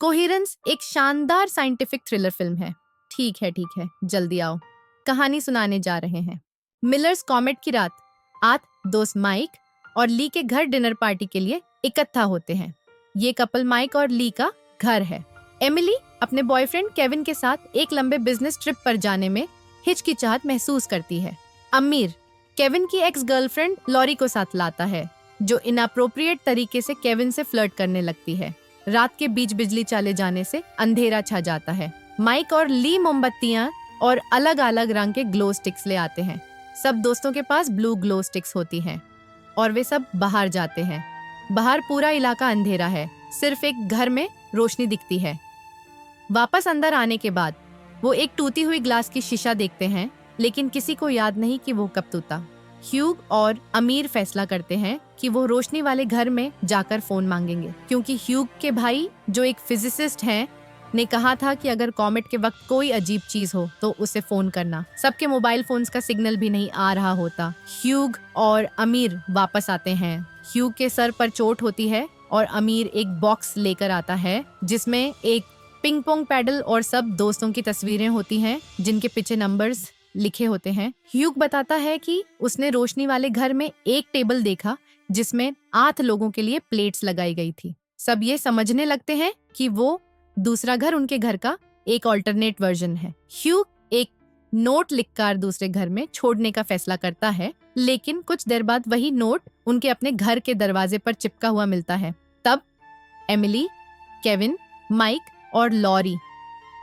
Coherence एक शानदार scientific thriller film है। ठीक है, जल्दी आओ, कहानी सुनाने जा रहे हैं। मिलर्स कॉमेट की रात, आत दोस्त माइक और ली के घर डिनर पार्टी के लिए इकट्ठा होते हैं। ये कपल माइक और ली का घर है। एमिली अपने बॉयफ्रेंड केविन के साथ एक लंबे बिजनेस ट्रिप पर जाने में हिचकिचाहट महसूस करती है। अमीर केविन की एक्स गर्लफ्रेंड लॉरी को साथ लाता है, जो इनअप्रोप्रिएट तरीके से केविन से फ्लर्ट करने लगती है। रात के बीच बिजली चले जाने से अंधेरा छा जाता है। माइक और ली मोमबत्तियां और अलग अलग रंग के ग्लो स्टिक्स ले आते हैं। सब दोस्तों के पास ब्लू ग्लो स्टिक्स होती हैं और वे सब बाहर जाते हैं। बाहर पूरा इलाका अंधेरा है, सिर्फ एक घर में रोशनी दिखती है। वापस अंदर आने के बाद वो एक टूटी हुई ग्लास की शीशा देखते हैं, लेकिन किसी को याद नहीं कि वो कब टूटा। ह्यूग और अमीर फैसला करते हैं कि वो रोशनी वाले घर में जाकर फोन मांगेंगे, क्योंकि ह्यूग के भाई जो एक फिजिसिस्ट हैं ने कहा था कि अगर कॉमेट के वक्त कोई अजीब चीज हो तो उसे फोन करना। सबके मोबाइल फोन्स का सिग्नल भी नहीं आ रहा होता। ह्यूग और अमीर वापस आते हैं। ह्यूग के सर पर चोट होती है और अमीर एक बॉक्स लेकर आता है जिसमें एक पिंग पोंग पैडल और सब दोस्तों की तस्वीरें होती हैं जिनके पीछे नंबर्स लिखे होते हैं। ह्यूग बताता है कि उसने रोशनी वाले घर में एक टेबल देखा जिसमें 8 लोगों के लिए प्लेट्स लगाई गई थी। सब ये समझने लगते हैं कि वो दूसरा घर उनके घर का एक ऑल्टरनेट वर्जन है। ह्यूग एक नोट लिखकर दूसरे घर में छोड़ने का फैसला करता है, लेकिन कुछ देर बाद वही नोट उनके अपने घर के दरवाजे पर चिपका हुआ मिलता है। तब एमिली, केविन, माइक और लॉरी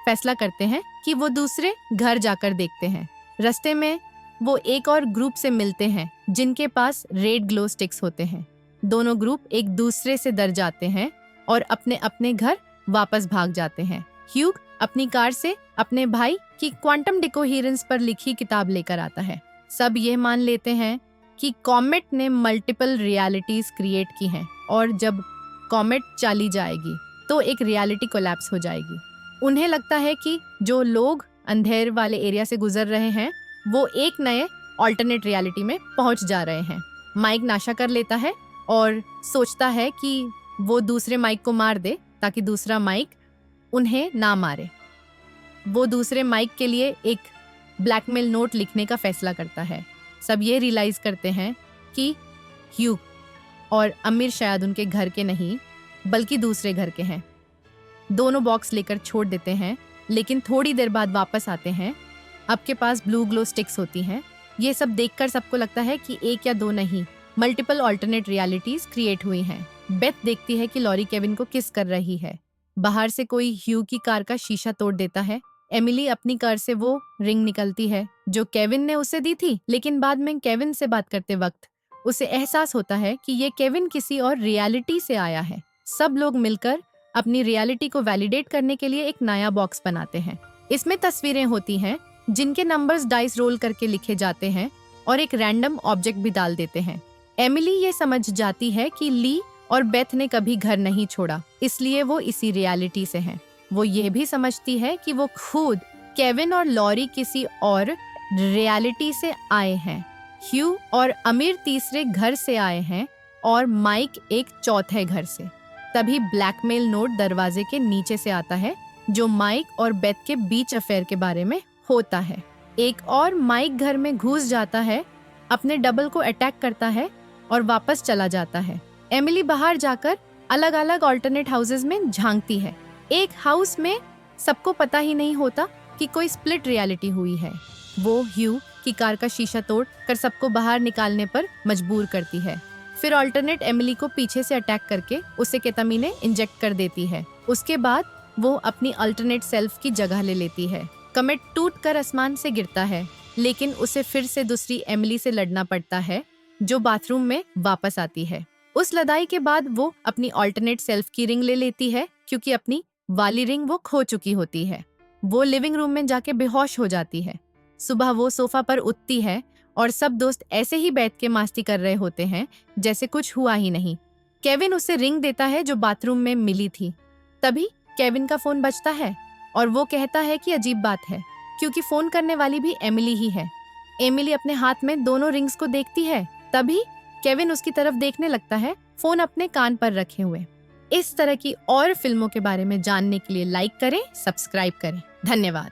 फैसला करते हैं कि वो दूसरे घर जाकर देखते हैं। रास्ते में वो एक और ग्रुप से मिलते हैं जिनके पास रेड ग्लो स्टिक्स होते हैं। दोनों ग्रुप एक दूसरे से डर जाते हैं और अपने अपने घर वापस भाग जाते हैं। ह्यूग अपनी कार से अपने भाई की क्वांटम डिकोहेरेंस पर लिखी किताब लेकर आता है। सब ये मान लेते हैं कि कॉमेट ने मल्टीपल रियलिटीज क्रिएट की हैं और जब कॉमेट चली जाएगी तो एक रियलिटी कोलैप्स हो जाएगी। उन्हें लगता है कि जो लोग अंधेर वाले एरिया से गुजर रहे हैं वो एक नए ऑल्टरनेट रियलिटी में पहुंच जा रहे हैं। माइक नशा कर लेता है और सोचता है कि वो दूसरे माइक को मार दे ताकि दूसरा माइक उन्हें ना मारे। वो दूसरे माइक के लिए एक ब्लैकमेल नोट लिखने का फैसला करता है। सब ये रियलाइज करते हैं कि ह्यूग और अमीर शायद उनके घर के नहीं बल्कि दूसरे घर के हैं। दोनों बॉक्स लेकर छोड़ देते हैं, लेकिन थोड़ी देर बाद वापस आते हैं। अब के पास ब्लू ग्लो स्टिक्स होती हैं। ये सब देखकर सबको लगता है कि एक या दो नहीं, मल्टीपल ऑल्टरनेट रियलिटीज क्रिएट हुई हैं। बेथ देखती है कि लॉरी केविन को किस कर रही है। बाहर से कोई ह्यू की कार का शीशा तोड़ देता है। एमिली अपनी कार से वो रिंग निकलती है जो केविन ने उसे दी थी, लेकिन बाद में केविन से बात करते वक्त उसे एहसास होता है कि ये केविन किसी और रियलिटी से आया है। सब लोग मिलकर अपनी रियलिटी को वैलिडेट करने के लिए एक नया बॉक्स बनाते हैं। इसमें तस्वीरें होती हैं जिनके नंबर्स डाइस रोल करके लिखे जाते हैं और एक रैंडम ऑब्जेक्ट भी डाल देते हैं। एमिली ये समझ जाती है कि ली और बेथ ने कभी घर नहीं छोड़ा, इसलिए वो इसी रियलिटी से हैं। वो ये भी समझती है कि वो खुद, केविन और लॉरी किसी और रियलिटी से आए हैं। ह्यू और अमीर तीसरे घर से आए हैं और माइक एक चौथे घर से। तभी ब्लैकमेल नोट दरवाजे के नीचे से आता है जो माइक और बेथ के बीच अफेयर के बारे में होता है। एक और माइक घर में घुस जाता है, अपने डबल को अटैक करता है और वापस चला जाता है। एमिली बाहर जाकर अलग अलग ऑल्टरनेट हाउसेस में झांकती है। एक हाउस में सबको पता ही नहीं होता कि कोई स्प्लिट रियलिटी हुई है। वो ह्यू की कार का शीशा तोड़ कर सबको बाहर निकालने पर मजबूर करती है। फिर ऑल्टरनेट एमिली को पीछे से अटैक करके उसे केटामिन इंजेक्ट कर देती है। उसके बाद वो अपनी अल्टरनेट सेल्फ की जगह ले लेती है। कमेट टूट कर आसमान से गिरता है, लेकिन उसे फिर से दूसरी एमिली से लड़ना पड़ता है जो बाथरूम में वापस आती है। उस लड़ाई के बाद वो अपनी ऑल्टरनेट सेल्फ की रिंग ले लेती है, क्योंकि अपनी वाली रिंग वो खो चुकी होती है। वो लिविंग रूम में जाके बेहोश हो जाती है। सुबह वो सोफा पर उठती है और सब दोस्त ऐसे ही बैठ के मस्ती कर रहे होते हैं जैसे कुछ हुआ ही नहीं। केविन उसे रिंग देता है जो बाथरूम में मिली थी। तभी केविन का फोन बजता है और वो कहता है कि अजीब बात है, क्योंकि फोन करने वाली भी एमिली ही है। एमिली अपने हाथ में दोनों रिंग्स को देखती है। तभी केविन उसकी तरफ देखने लगता है, फोन अपने कान पर रखे हुए। इस तरह की और फिल्मों के बारे में जानने के लिए लाइक करें, सब्सक्राइब करें। धन्यवाद।